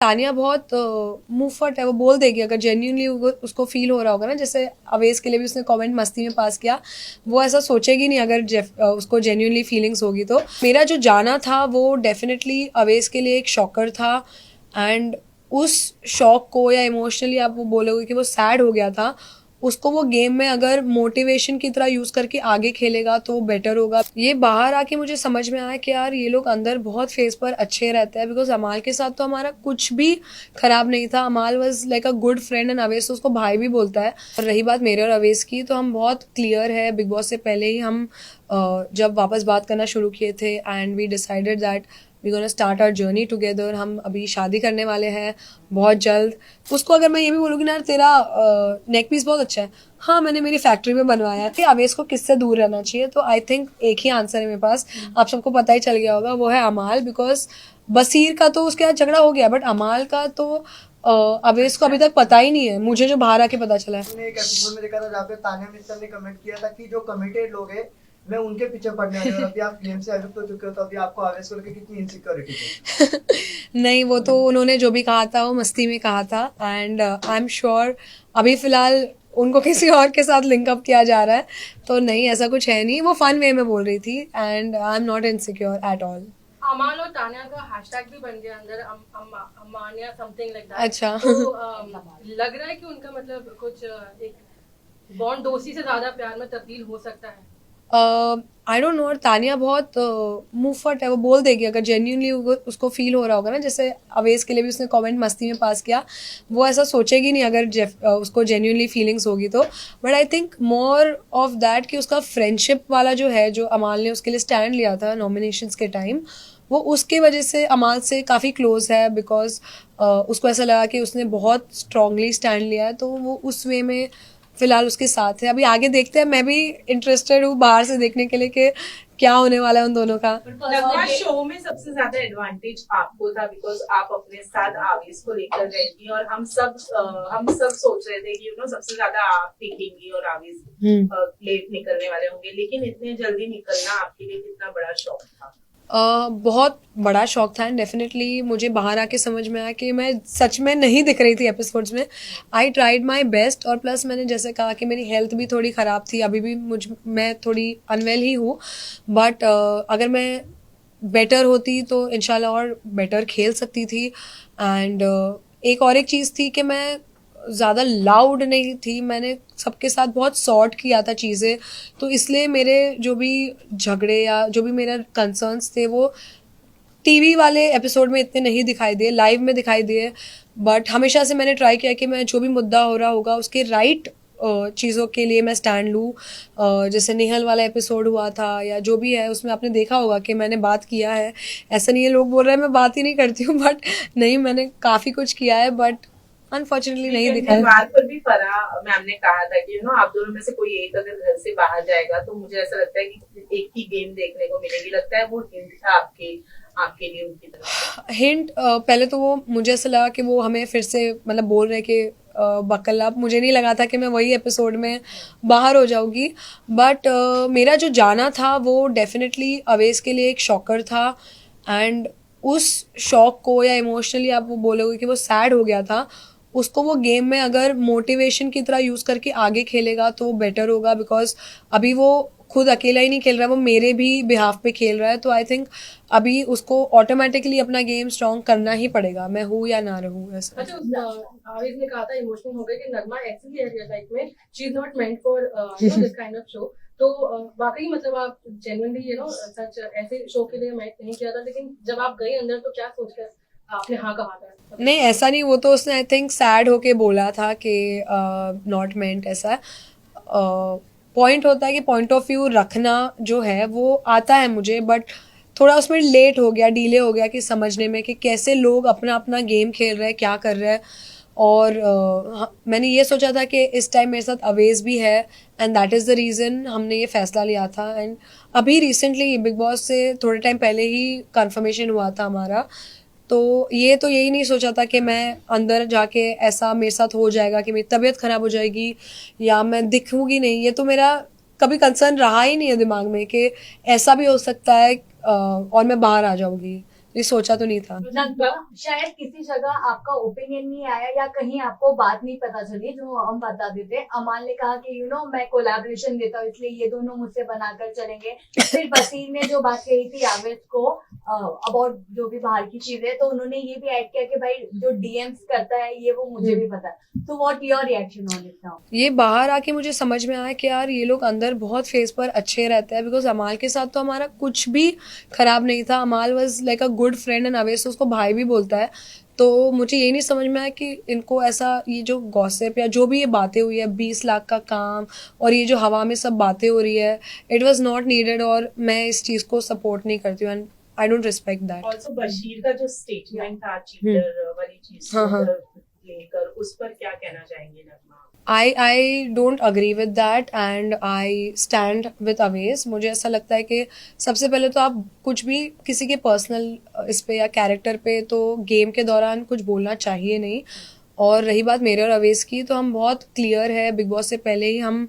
तानिया बहुत मुंहफट है, वो बोल देगी अगर जेन्युइनली उसको फील हो रहा होगा ना, जैसे अवेश के लिए भी उसने कमेंट मस्ती में पास किया, वो ऐसा सोचेगी नहीं अगर उसको जेन्युइनली फीलिंग्स होगी तो। मेरा जो जाना था वो डेफिनेटली अवेश के लिए एक शॉकर था, एंड उस शॉक को या इमोशनली आप वो बोलोगे कि वो सैड हो गया था, उसको वो गेम में अगर मोटिवेशन की तरह यूज करके आगे खेलेगा तो बेटर होगा। ये बाहर आके मुझे समझ में आया कि यार ये लोग अंदर बहुत फेस पर अच्छे रहते हैं, बिकॉज अमाल के साथ तो हमारा कुछ भी खराब नहीं था। अमाल was like a good friend and Avesh तो उसको भाई भी बोलता है। और रही बात मेरे और अवेश की, तो हम बहुत क्लियर है, बिग बॉस से पहले ही हम जब वापस बात करना शुरू किए थे and we decided that we gonna start our journey together. हम अभी शादी करने वाले हैं बहुत जल्द। उसको अगर मैं ये भी बोलूँगी ना तेरा नेक पीस बहुत अच्छा है, हाँ मैंने मेरी फैक्ट्री में बनवाया है, कि अवेश को किससे दूर रहना चाहिए, तो आई थिंक एक ही आंसर है मेरे पास, आप सबको पता ही चल गया होगा, वो है अमाल। बिकॉज बसीर का तो उसके साथ झगड़ा हो गया, बट अमाल का तो अवेश को अभी तक पता ही नहीं है, मुझे जो बाहर आके पता चला है। हमने एक एपिसोड में देखा था जहाँ पे तानिया मित्तल ने कमेंट किया था कि जो कमिटेड लोग हैं मैं उनके पीछे पड़ने वाले हूँ, और अभी आप गेम से एविक्ट हो चुके हो, तो अभी आपको आवेश को लेकर कितनी इनसिक्योरिटी है? नहीं, वो तो उन्होंने जो भी कहा था वो मस्ती में कहा था, एंड आई एम श्योर अभी फिलहाल उनको किसी और के साथ लिंकअप किया जा रहा है, तो नहीं ऐसा कुछ है नहीं, वो फन वे में बोल रही थी, and I am not insecure at all. Aman और तानिया का हैशटैग भी बन गया अंदर, अमानिया समथिंग लाइक दैट। अच्छा। तो लग रहा है कि उनका मतलब कुछ एक बॉन्ड दोस्ती से ज्यादा प्यार में तब्दील हो सकता है। आई डोंट नो, और तानिया बहुत मुंहफट है, वो बोल देगी अगर जेन्युइनली उसको फील हो रहा होगा ना, जैसे अवेश के लिए भी उसने कमेंट मस्ती में पास किया, वो ऐसा सोचेगी नहीं अगर उसको जेन्युइनली फीलिंग्स होगी तो। But I think more of that कि उसका फ्रेंडशिप वाला जो है, जो अमाल ने उसके लिए स्टैंड लिया था नॉमिनेशंस के टाइम, वो उसके वजह से अमाल से काफ़ी क्लोज है, बिकॉज उसको ऐसा लगा कि उसने बहुत स्ट्रांगली स्टैंड लिया है, तो वो उस वे में फिलहाल उसके साथ है। अभी आगे देखते हैं, मैं भी इंटरेस्टेड हूँ बाहर से देखने के लिए कि क्या होने वाला है उन दोनों का। लगभग शो में सबसे ज्यादा एडवांटेज आपको था, बिकॉज आप अपने साथ आवेश को लेकर गई थी, और हम सब सोच रहे थे कि सबसे ज्यादा आप टिकेंगी और आवेश लेट निकलने वाले होंगे, लेकिन इतने जल्दी निकलना आपके लिए कितना बड़ा शौक था? बहुत बड़ा शौक था, एंड डेफिनेटली मुझे बाहर आके समझ में आया कि मैं सच में नहीं दिख रही थी एपिसोड्स में। आई ट्राइड माई बेस्ट, और प्लस मैंने जैसे कहा कि मेरी हेल्थ भी थोड़ी ख़राब थी, अभी भी मैं थोड़ी अनवेल ही हूँ, बट अगर मैं बेटर होती तो इंशाल्लाह और बेटर खेल सकती थी। एंड एक चीज़ थी कि मैं ज़्यादा लाउड नहीं थी, मैंने सबके साथ बहुत सॉर्ट किया था चीज़ें, तो इसलिए मेरे जो भी झगड़े या जो भी मेरे कंसर्न्स थे वो टीवी वाले एपिसोड में इतने नहीं दिखाई दिए, लाइव में दिखाई दिए। बट हमेशा से मैंने ट्राई किया कि मैं जो भी मुद्दा हो रहा होगा उसके राइट चीज़ों के लिए मैं स्टैंड लूँ। जैसे निहल वाला एपिसोड हुआ था या जो भी है, उसमें आपने देखा होगा कि मैंने बात किया है। ऐसा नहीं है लोग बोल रहे हैं मैं बात ही नहीं करती हूँ, बट नहीं, मैंने काफ़ी कुछ किया है, बट अनफॉर्चुनेटली नहीं दिखा है। बात पर भी फराह मैम ने कहा था कि आप दोनों में से कोई एक अगर घर से बाहर जाएगा तो मुझे ऐसा लगता है कि एक ही गेम देखने को मिलेगी। लगता है वो हिंट था आपके आपके लिए उनकी तरफ? हिंट पहले तो वो मुझे ऐसा लगा कि वो हमें फिर से मतलब बोल रहे कि बकल अप, मुझे नहीं लगा था कि मैं वही एपिसोड में बाहर हो जाऊंगी। बट मेरा जो जाना था वो डेफिनेटली अवेश के लिए एक शॉकर था, एंड उस शॉक को या इमोशनली आप वो बोलोगे कि वो सैड हो गया था, उसको वो गेम में अगर मोटिवेशन की तरह यूज करके आगे खेलेगा तो वो बेटर होगा। बिकॉज अभी वो खुद अकेला ही नहीं खेल रहा है, वो मेरे भी बिहाफ पे खेल रहा है, तो आई थिंक अभी उसको ऑटोमेटिकली अपना गेम स्ट्रॉन्ग करना ही पड़ेगा, मैं हूँ या ना रहूँ ऐसा। अच्छा, आवेश ने कहा था इमोशनल हो गए कि नगमा एक्चुअली है रियल लाइफ में, she is not meant for this kind of show. तो वाकई मतलब आप जेन्युइनली सच ऐसे शो के लिए मेंट नहीं किया था, लेकिन जब आप गए अंदर तो क्या सोचकर आपने हाँ कहा था? नहीं ऐसा नहीं, वो तो उसने आई थिंक सैड होके बोला था कि नॉट मेंट ऐसा। पॉइंट होता है कि पॉइंट ऑफ व्यू रखना जो है वो आता है मुझे, बट थोड़ा उसमें लेट हो गया, डिले हो गया कि समझने में कि कैसे लोग अपना अपना गेम खेल रहे हैं, क्या कर रहे हैं। और मैंने ये सोचा था कि इस टाइम मेरे साथ अवेज भी है, and that is the reason हमने ये फैसला लिया था। एंड अभी रिसेंटली बिग बॉस से थोड़े टाइम पहले ही कंफर्मेशन हुआ था हमारा, तो यही नहीं सोचा था कि मैं अंदर जाके ऐसा मेरे साथ हो जाएगा कि मेरी तबीयत ख़राब हो जाएगी या मैं दिखूंगी नहीं। ये तो मेरा कभी कंसर्न रहा ही नहीं है दिमाग में कि ऐसा भी हो सकता है और मैं बाहर आ जाऊंगी। ये सोचा तो नहीं था। नगमा, शायद किसी जगह आपका ओपिनियन नहीं आया या कहीं आपको बात नहीं पता चली जो हम बता देते। अमाल ने कहा कि मैं कोलैबोरेशन देता हूँ इसलिए ये दोनों मुझसे बनाकर चलेंगे। फिर बसीर ने जो बात कही थी आवेश को अबाउट जो भी बाहर की चीजें, तो उन्होंने ये भी ऐड किया कि भाई जो डीएम्स करता है ये वो मुझे भी पता है। तो what your reaction on it now? ये बाहर आके मुझे समझ में आया कि यार ये लोग अंदर बहुत फेस पर अच्छे रहते हैं, बिकॉज अमाल के साथ तो हमारा कुछ भी खराब नहीं था। अमाल was like a good friend and Avesh उसको भाई भी बोलता है। तो मुझे ये नहीं समझ में आया कि इनको ऐसा ये जो गॉसिप या जो भी ये बातें हुई है 20 लाख का काम और ये जो हवा में सब बातें हो रही है, इट वाज नॉट नीडेड और मैं इस चीज़ को सपोर्ट नहीं करती हूँ and I don't respect that. Also Bashir का जो स्टेटमेंट था चीटर वाली चीज हाँ, हाँ। लेकर, उस पर क्या कहना चाहेंगे नगमा? I don't agree with that and I stand with Aves। मुझे ऐसा लगता है कि सबसे पहले तो आप कुछ भी किसी के पर्सनल इस पे या कैरेक्टर पे तो गेम के दौरान कुछ बोलना चाहिए नहीं। और रही बात मेरे और अवेश की, तो हम बहुत क्लियर है, बिग बॉस से पहले ही हम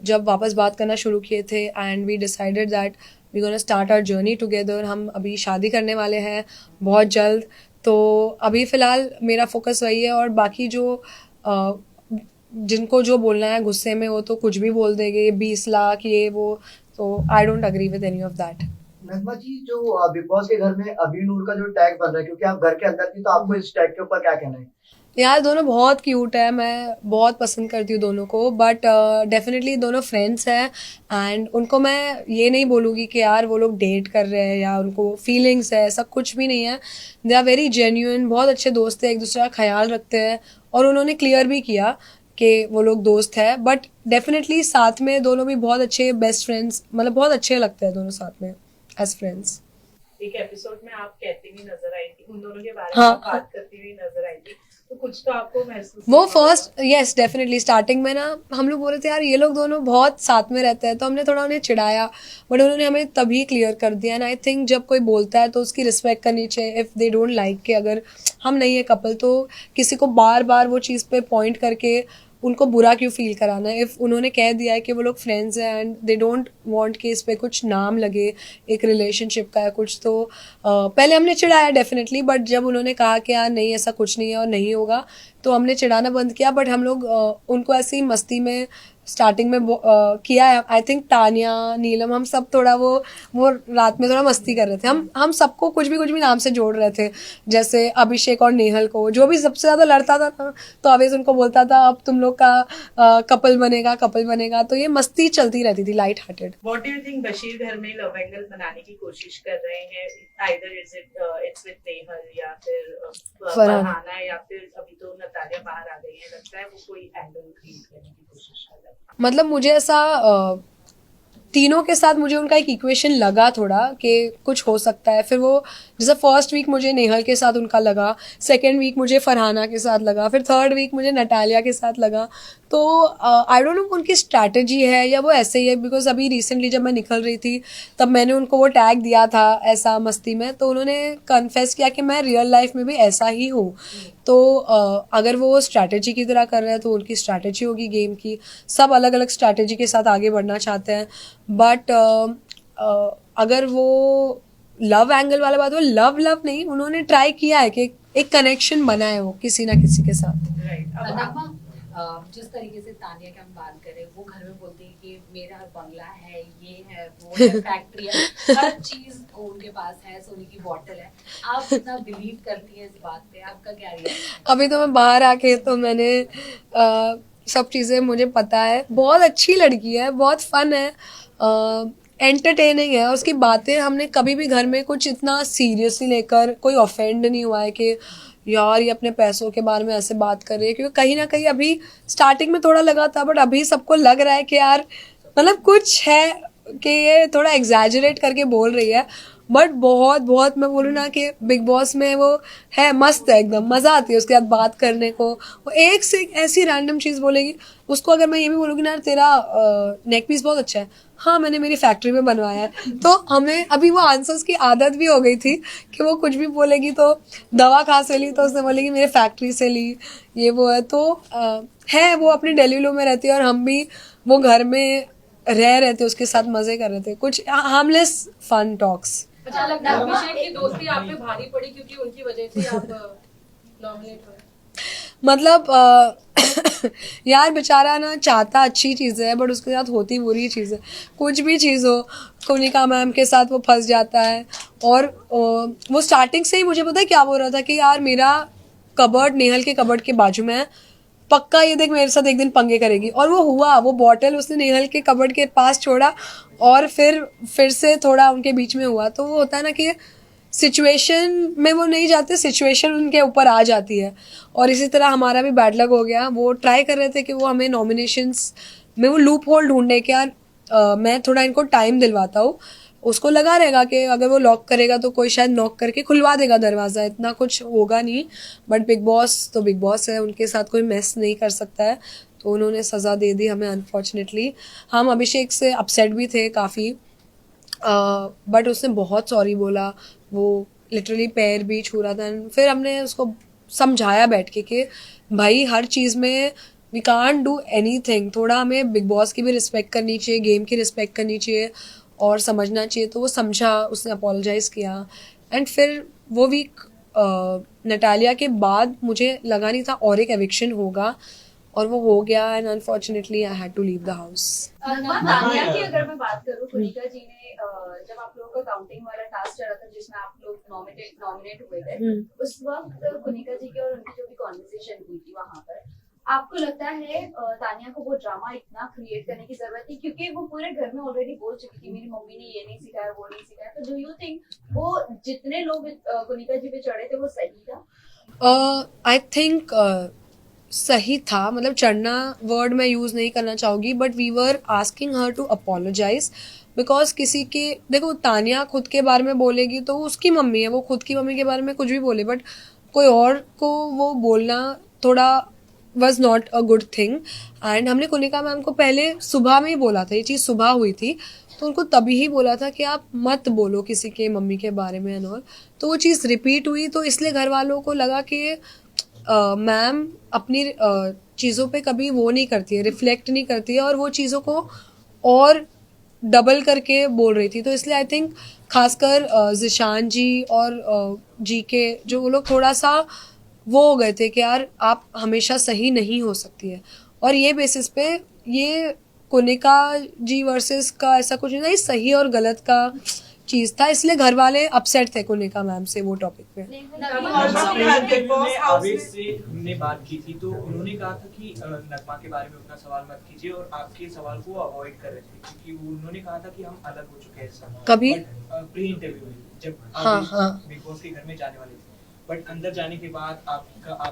जब वापस बात करना शुरू किए थे and we decided that we gonna start our journey together. हम अभी शादी करने वाले हैं बहुत जल्द। तो अभी फ़िलहाल मेरा फोकस वही है और बाकी जो जिनको जो बोलना है गुस्से में वो तो कुछ भी बोल देंगे, 20 लाख ये वो। तो I don't agree with any of that. Nagma ji, जो बिग बॉस के घर में अभी नूर का जो टैग बन रहा है, क्योंकि आप घर के अंदर थी, तो आपको इस टैग के ऊपर क्या कहना है? यार दोनों बहुत क्यूट है, मैं बहुत पसंद करती हूँ दोनों को, बट डेफिनेटली दोनों फ्रेंड्स हैं एंड उनको मैं ये नहीं बोलूँगी कि यार वो लोग डेट कर रहे हैं या उनको फीलिंग्स है, ऐसा कुछ भी नहीं है। दे आर वेरी जेन्युइन, बहुत अच्छे दोस्त हैं, एक दूसरे का ख्याल रखते हैं और उन्होंने क्लियर भी किया कि वो लोग दोस्त है। बट डेफिनेटली साथ में दोनों भी बहुत अच्छे बेस्ट फ्रेंड्स, मतलब बहुत अच्छे लगते हैं दोनों साथ में एज फ्रेंड्स। एक एपिसोड में आप कहती हुई नजर आई थी, उन दोनों के बारे में हाँ। आप बात करती हुई नजर आई थी, तो कुछ तो आपको महसूस वो हुआ? फर्स्ट यस डेफिनेटली स्टार्टिंग में ना हम लोग बोल रहे थे यार ये लोग दोनों बहुत साथ में रहते हैं, तो हमने थोड़ा उन्हें चिढ़ाया, बट उन्होंने हमें तभी क्लियर कर दिया। एंड आई थिंक जब कोई बोलता है तो उसकी रिस्पेक्ट करनी चाहिए। इफ़ दे डोंट लाइक के अगर हम नहीं है कपल, तो किसी को बार बार वो चीज़ पे पॉइंट करके उनको बुरा क्यों फील कराना है। इफ़ उन्होंने कह दिया है कि वो लोग फ्रेंड्स हैं एंड दे डोंट वांट कि इस पे कुछ नाम लगे एक रिलेशनशिप का या कुछ, तो पहले हमने चिढ़ाया डेफिनेटली, बट जब उन्होंने कहा कि यार नहीं ऐसा कुछ नहीं है और नहीं होगा, तो हमने चिढ़ाना बंद किया। बट हम लोग उनको ऐसे ही मस्ती में स्टार्टिंग में किया है। आई थिंक तानिया, नीलम, हम सब थोड़ा वो रात में थोड़ा मस्ती कर रहे थे। हम सबको कुछ भी नाम से जोड़ रहे थे, जैसे अभिषेक और नेहल को, जो भी सबसे ज़्यादा लड़ता था ना, तो अवेश उनको बोलता था अब तुम लोग का कपल बनेगा। तो ये मस्ती चलती रहती थी, light hearted. What do you think Bashir घर में लव एंगल बनाने की कोशिश कर रहे हैं? Either it's with नेहल या फिर फरहाना या फिर अभी तो नतालिया बाहर आ गई है, लगता है वो कोई एंगल क्रिएट करने की कोशिश कर रहे हैं। मतलब मुझे ऐसा तीनों के साथ मुझे उनका एक इक्वेशन लगा थोड़ा कि कुछ हो सकता है। फिर वो जैसे फर्स्ट वीक मुझे नेहल के साथ उनका लगा, सेकेंड वीक मुझे फरहाना के साथ लगा, फिर थर्ड वीक मुझे नटालिया के साथ लगा। तो आई डोंट नो उनकी स्ट्रैटेजी है या वो ऐसे ही है, बिकॉज अभी रिसेंटली जब मैं निकल रही थी तब मैंने उनको वो टैग दिया था ऐसा मस्ती में, तो उन्होंने कन्फेस किया कि मैं रियल लाइफ में भी ऐसा ही हूँ। तो अगर वो स्ट्रैटेजी की तरह कर रहे हैं तो उनकी स्ट्रैटेजी होगी गेम की। सब अलग अलग स्ट्रैटेजी के साथ आगे बढ़ना चाहते हैं, बट अगर वो लव एंगल वाला बात हो, लव नहीं, उन्होंने ट्राई किया है कि एक कनेक्शन बनाए वो किसी ना किसी के साथ। Right. अब नगमा, जिस तरीके से तानिया की हम बात करें, वो घर में बोलती है कि मेरा बंगला है, ये है, वो है, फैक्ट्री है, हर चीज उनके पास है, सोने की बॉटल है। आप कितना बिलीव करती हैं इस बात पे? आपका क्या रिएक्शन? अभी तो मैं बाहर आके तो मैंने सब चीज़ें मुझे पता है। बहुत अच्छी लड़की है, बहुत फन है, एंटरटेनिंग है, और उसकी बातें हमने कभी भी घर में कुछ इतना सीरियसली लेकर कोई ऑफेंड नहीं हुआ है कि यार ये अपने पैसों के बारे में ऐसे बात कर रही है। क्योंकि कहीं ना कहीं अभी स्टार्टिंग में थोड़ा लगा था, बट अभी सबको लग रहा है कि यार मतलब कुछ है कि ये थोड़ा एग्जैजरेट करके बोल रही है। बट बहुत मैं बोलूँ ना कि बिग बॉस में वो है, मस्त है, एकदम मज़ा आती है उसके साथ बात करने को। वो एक से एक ऐसी रैंडम चीज़ बोलेगी। उसको अगर मैं ये भी बोलूँगी ना तेरा नेक पीस बहुत अच्छा है, हाँ मैंने मेरी फैक्ट्री में बनवाया है, तो हमें अभी वो आंसर्स की आदत भी हो गई थी कि वो कुछ भी बोलेगी तो दवा कहाँ से ली, तो उसने बोलेगी मेरे फैक्ट्री से ली, ये वो है। तो है वो अपने डेलीलो में रहती है और हम भी वो घर में रह रहे थे, उसके साथ मज़े कर रहे थे, कुछ हार्मलेस फन टॉक्स। अच्छा लगता है अभिषेक की दोस्ती आप पे भारी पड़ी क्योंकि उनकी वजह से आप नॉमिनेट हुए। मतलब यार बेचारा ना चाहता अच्छी चीज़ है बट उसके साथ होती बुरी चीज़ है। कुछ भी चीज़ हो, कोनिका मैम के साथ वो फंस जाता है। और वो स्टार्टिंग से ही मुझे पता है क्या बोल रहा था कि यार मेरा कबर्ड नेहल के कबर्ड के बाजू में है, पक्का ये देख मेरे साथ एक दिन पंगे करेगी। और वो हुआ, वो बॉटल उसने नेहल के कबर्ड के पास छोड़ा और फिर से थोड़ा उनके बीच में हुआ। तो वो होता है ना कि सिचुएशन में वो नहीं जाते, सिचुएशन उनके ऊपर आ जाती है। और इसी तरह हमारा भी बैड लक हो गया। वो ट्राई कर रहे थे कि वो हमें नॉमिनेशंस में वो लूप होल ढूंढने के, यार मैं थोड़ा इनको टाइम दिलवाता हूँ। उसको लगा रहेगा कि अगर वो लॉक करेगा तो कोई शायद नॉक करके खुलवा देगा दरवाज़ा, इतना कुछ होगा नहीं। बट बिग बॉस तो बिग बॉस है, उनके साथ कोई मेस नहीं कर सकता है। तो उन्होंने सज़ा दे दी हमें अनफॉर्चुनेटली। हम अभिषेक से अपसेट भी थे काफ़ी, बट उसने बहुत सॉरी बोला। वो लिटरली पैर भी छू रहा था। फिर हमने उसको समझाया बैठ के कि भाई हर चीज़ में वी कांट डू एनीथिंग। थोड़ा हमें बिग बॉस की भी रिस्पेक्ट करनी चाहिए, गेम की रिस्पेक्ट करनी चाहिए और समझना चाहिए। तो वो समझा, उसने अपोलोजाइज़ किया। एंड फिर वो वीक नटालिया के बाद मुझे लगा नहीं था और एक एविक्शन होगा, और वो हो गया। And unfortunately I had to leave the house. Tania की अगर मैं बात करूँ, कोनिका जी ने जब आप लोगों का काउंटिंग वाला टास्क चला था जिसमें आप लोग नॉमिनेट हुए थे, उस वक्त कोनिका जी की और उनकी जो भी कॉन्वर्सेशन हुई थी वहां पर, आपको लगता है तानिया को वो ड्रामा इतना क्रिएट करने की जरूरत थी? क्योंकि वो पूरे घर में ऑलरेडी बोल चुकी थी मेरी मम्मी ने ये नहीं सिखाया, वो नहीं सिखाया। तो डू यू थिंक वो जितने लोग कोनिका जी पे चढ़े थे वो सही था? आई थिंक सही था। मतलब चढ़ना वर्ड मैं यूज़ नहीं करना चाहूँगी, but we were asking her to apologise. Because किसी के, देखो तानिया खुद के बारे में बोलेगी तो उसकी मम्मी है, वो खुद की मम्मी के बारे में कुछ भी बोले, बट कोई और को वो बोलना थोड़ा was not a good thing. And हमने कोनिका मैम को पहले सुबह में ही बोला था, ये चीज़ सुबह हुई थी तो उनको तभी ही बोला था कि आप मत बोलो किसी के मम्मी के बारे में एंड ऑल। तो वो चीज़ रिपीट हुई, तो इसलिए घर वालों को लगा कि मैम अपनी चीज़ों पे कभी वो नहीं करती है, रिफ्लेक्ट नहीं करती है, और वो चीज़ों को और डबल करके बोल रही थी। तो इसलिए आई थिंक खासकर जिशान जी और जी के जो वो लोग थोड़ा सा वो हो गए थे कि यार आप हमेशा सही नहीं हो सकती है। और ये बेसिस पे ये कोनिका जी वर्सेस का ऐसा कुछ नहीं था, ये सही और गलत का चीज़ था। इसलिए घर वाले अपसेट थे कोनिका मैम से वो टॉपिक पे। आवेश से हमने बात की थी तो उन्होंने कहा था कि नगमा के बारे में उतना सवाल मत कीजिए, और आपके सवाल को अवॉइड कर रहे थे क्योंकि उन्होंने कहा था कि हम अलग हो चुके हैं इस समय। कभी प्री इंटरव्यू में जब हाँ। बिग बॉस के घर में जाने वाले थे, बट अंदर जाने के बाद आप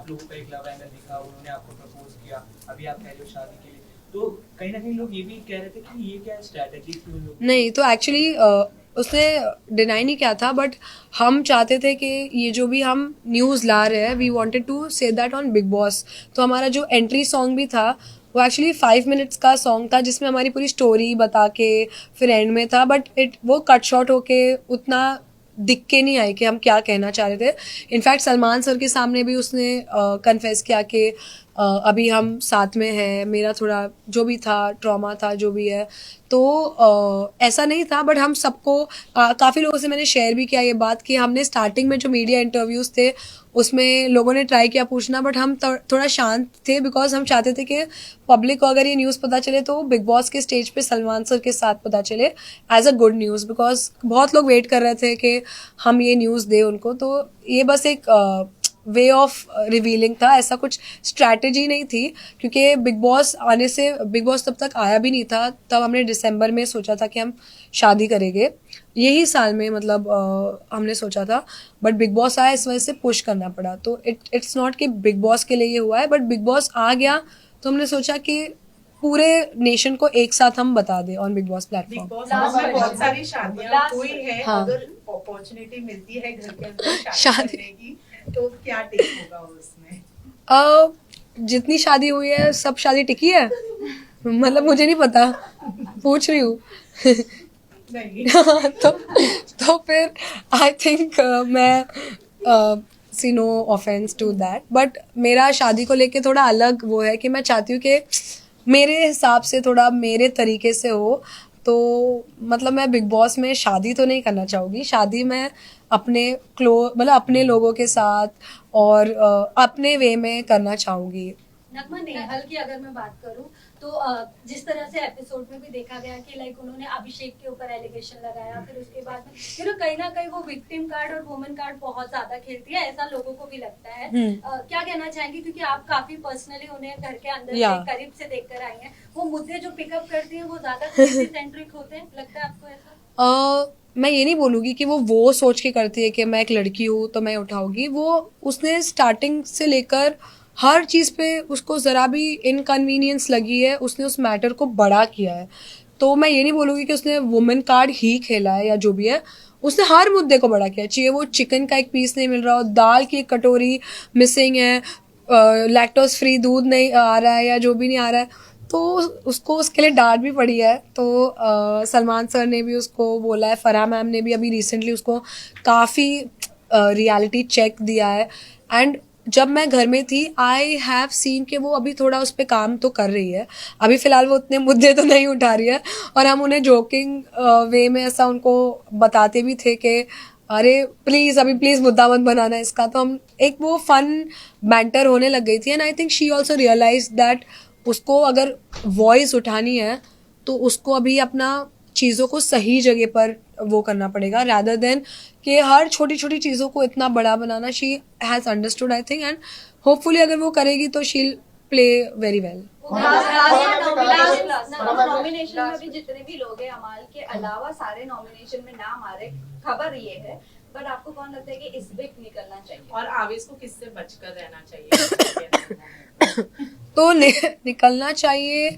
लोगों का एक लव एंगल दिखा, उन्होंने आपको प्रपोज किया, अभी आप कह रहे हो शादी के लिए। तो कहीं ना कहीं लोग ये भी कह रहे थे कि ये क्या स्ट्रैटेजी थी उन लोगों। नहीं, तो एक्चुअली उसने डिनाई नहीं किया था, बट हम चाहते थे कि ये जो भी हम न्यूज़ ला रहे हैं, we wanted to say that on Bigg Boss. तो हमारा जो एंट्री सॉन्ग भी था वो एक्चुअली 5 मिनट्स का सॉन्ग था जिसमें हमारी पूरी स्टोरी बता के फिर एंड में था, बट वो कट शॉर्ट होके उतना दिख के नहीं आई कि हम क्या कहना चाह रहे थे। इनफैक्ट सलमान सर के सामने भी उसने कन्फेस किया कि अभी हम साथ में हैं, मेरा थोड़ा जो भी था ट्रॉमा था जो भी है, तो ऐसा नहीं था। बट हम सबको काफ़ी लोगों से मैंने शेयर भी किया ये बात कि हमने स्टार्टिंग में जो मीडिया इंटरव्यूज़ थे उसमें लोगों ने ट्राई किया पूछना, बट हम थोड़ा शांत थे बिकॉज हम चाहते थे कि पब्लिक को अगर ये न्यूज़ पता चले तो बिग बॉस के स्टेज पे सलमान सर के साथ पता चले as a good news, because बहुत लोग वेट कर रहे थे कि हम ये न्यूज़ दें उनको। तो ये बस एक वे ऑफ रिवीलिंग था, ऐसा कुछ स्ट्रैटेजी नहीं थी। क्योंकि बिग बॉस आने से, बिग बॉस तब तक आया भी नहीं था, तब हमने दिसंबर में सोचा था कि हम शादी करेंगे, यही साल में मतलब हमने सोचा था। बट बिग बॉस आया, इस वजह से पुश करना पड़ा। तो इट्स नॉट कि बिग बॉस के लिए ये हुआ है, बट बिग बॉस आ गया तो हमने सोचा कि पूरे नेशन को एक साथ हम बता दें on Bigg boss big platform. Boss में बहुत सारी शादियां हुई है, हाँ। अगर अपॉर्चुनिटी मिलती है घर के अंदर शादी करने की तो क्या टिक होगा उसमें? जितनी शादी हुई है सब शादी टिकी है मतलब मुझे नहीं पता, पूछ रही हूँ नहीं तो फिर आई थिंक मैं see no offence to that, but मेरा शादी को लेके थोड़ा अलग वो है कि मैं चाहती हूँ कि मेरे हिसाब से थोड़ा मेरे तरीके से हो। तो मतलब मैं बिग बॉस में शादी तो नहीं करना चाहूँगी, शादी मैं अपने मतलब अपने लोगों के साथ और अपने वे में करना चाहूँगी। नगमा नेहल की अगर मैं बात करूं तो जिस तरह से एपिसोड में भी देखा गया कि लाइक उन्होंने अभिषेक के ऊपर एलिगेशन लगाया, फिर उसके बाद में कहीं ना कहीं वो विक्टिम कार्ड और वुमन कार्ड बहुत ज्यादा खेलती है, ऐसा लोगों को भी लगता है। क्या कहना चाहेंगी, क्योंकि आप काफी पर्सनली उन्हें घर के अंदर से करीब से देखकर आई हैं, वो मुद्दे जो पिकअप करती हैं वो ज्यादा सेंट्रिक होते हैं, लगता है आपको ऐसा? मैं ये नहीं बोलूँगी कि वो सोच के करती है कि मैं एक लड़की हूँ तो मैं उठाऊंगी। वो उसने स्टार्टिंग से लेकर हर चीज़ पे उसको ज़रा भी इनकन्वीनियंस लगी है, उसने उस मैटर को बड़ा किया है। तो मैं ये नहीं बोलूँगी कि उसने वुमेन कार्ड ही खेला है या जो भी है, उसने हर मुद्दे को बड़ा किया। चाहिए वो चिकन का एक पीस नहीं मिल रहा हो, दाल की एक कटोरी मिसिंग है, लैक्टोज फ्री दूध नहीं आ रहा है या जो भी नहीं आ रहा है, तो उसको उसके लिए डांट भी पड़ी है। तो सलमान सर ने भी उसको बोला है, फराह मैम ने भी अभी रिसेंटली उसको काफ़ी रियलिटी चेक दिया है। एंड जब मैं घर में थी आई हैव सीन कि वो अभी थोड़ा उस पर काम तो कर रही है। अभी फ़िलहाल वो उतने मुद्दे तो नहीं उठा रही है, और हम उन्हें जोकिंग वे में ऐसा उनको बताते भी थे कि अरे प्लीज़ अभी प्लीज़ मुद्दा मत बनाना इसका। तो हम एक वो फन बैंटर होने लग गई थी। And I think she also realise that उसको अगर वॉइस उठानी है तो उसको अभी अपना चीज़ों को सही जगह पर वो करना पड़ेगा, rather देन कि हर छोटी छोटी चीज़ों को इतना बड़ा बनाना। She has understood I think, and hopefully अगर वो करेगी तो she will play very well. Nomination में भी जितने भी लोग हैं, अमाल के अलावा सारे नॉमिनेशन में नाम आ रहे, खबर ये है, पर आपको कौन लगता है कि इस वीक निकलना चाहिए और आवेश को किससे बचकर रहना चाहिए? तो निकलना चाहिए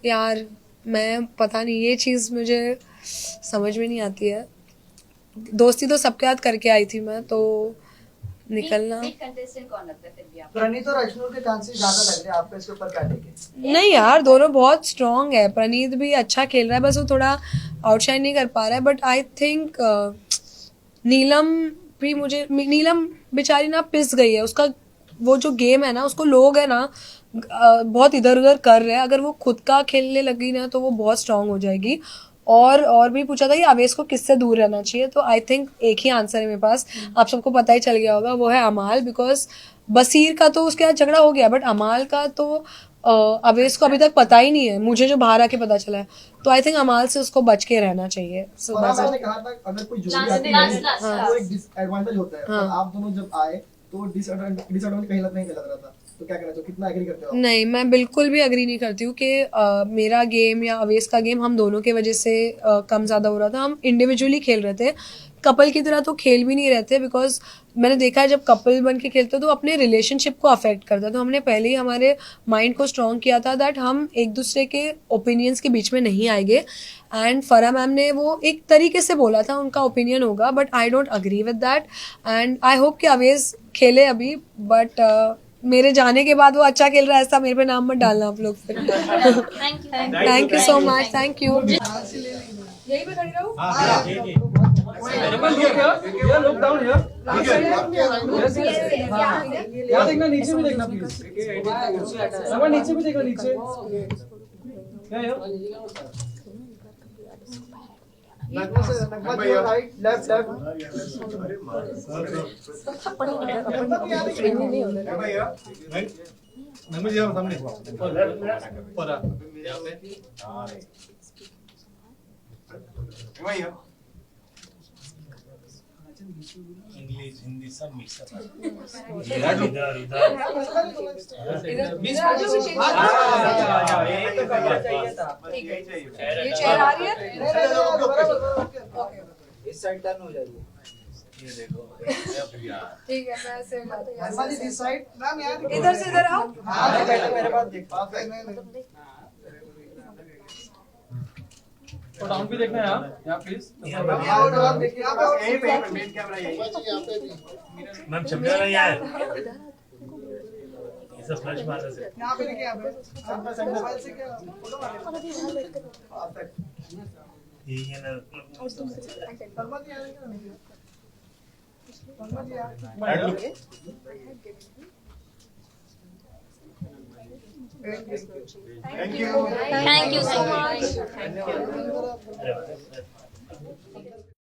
यार, मैं पता नहीं, ये चीज़ मुझे समझ में नहीं आती है। दोस्ती तो सबके साथ करके आई थी मैं, तो निकलना। कंटेस्टेंट कौन लगता है फिर भी आपको? प्रणीत और अश्नूर के चांसेस ज्यादा लग रहे हैं आपको इसके ऊपर, क्या देखें? नहीं यार, दोनों बहुत स्ट्रांग है। प्रणीत भी अच्छा खेल रहा है, बस वो थोड़ा आउटशाइन नहीं कर पा रहा है। बट आई थिंक नीलम भी, मुझे नीलम बेचारी ना पिस गई है। उसका वो जो गेम है ना, उसको लोग है ना बहुत इधर उधर कर रहे हैं। अगर वो खुद का खेलने लगी ना तो वो बहुत स्ट्रांग हो जाएगी। और भी पूछा था कि आवेश को किससे दूर रहना चाहिए, तो आई थिंक एक ही आंसर है मेरे पास, आप सबको पता ही चल गया होगा, वो है अमाल। बिकॉज बसीर का तो उसके साथ झगड़ा हो गया, बट अमाल का तो अवेश को अभी तक पता ही नहीं है, मुझे जो बाहर आके पता चला है। तो आई थिंक अमाल से उसको बच के रहना चाहिए। और आपने कहा था अगर कोई जोड़ी आती है वो एक डिसएडवांटेज होता है, पर आप दोनों जब आए तो डिसएडवांटेज कहीं नहीं लग रहा था, तो क्या कहना चाहिए, कितना एग्री करते हो? नहीं, मैं बिल्कुल भी एग्री नहीं करती हूँ कि मेरा गेम या अवेश का गेम हम दोनों के वजह से कम ज़्यादा हो रहा था। हम इंडिविजुअली खेल रहे थे, कपल की तरह तो खेल भी नहीं रहते। बिकॉज मैंने देखा है जब कपल बन के खेलते तो अपने रिलेशनशिप को अफेक्ट करता है। तो हमने पहले ही हमारे माइंड को स्ट्रॉन्ग किया था दैट हम एक दूसरे के ओपिनियंस के बीच में नहीं आएंगे। एंड फराह मैम ने वो एक तरीके से बोला था, उनका ओपिनियन होगा, but I don't agree with that. And I hope कि अवेश खेले अभी, बट मेरे जाने के बाद वो अच्छा खेल रहा है ऐसा मेरे पे नाम मत डालना आप लोग फिर। Thank you so much, thank you. यही पे खड़ी रहूं? Look down here. यहाँ देखना, नीचे भी देखना प्लीज। नीचे भी देखना, नीचे। नगमा से राइट लेफ्ट लेफ्ट। नगमा जी सामने पर इंग्लिश हिंदी सब मिक्स है। ये चेयर आ रही है, इस साइड टर्न हो जाएगी। ये देखो ठीक है, मैं ऐसे नगमा जी दिस साइड, मैम यार इधर से इधर आओ। हां बेटा मेरे पास देख। तो डाउन भी देखना है यहाँ प्लीज। मैम चमका नहीं है, ये सब फ्लैश मारने से। यहाँ पे देखिए, यहाँ पे मोबाइल से क्या फोटो मार ये है ना thank you thank you so much. अरे वाह।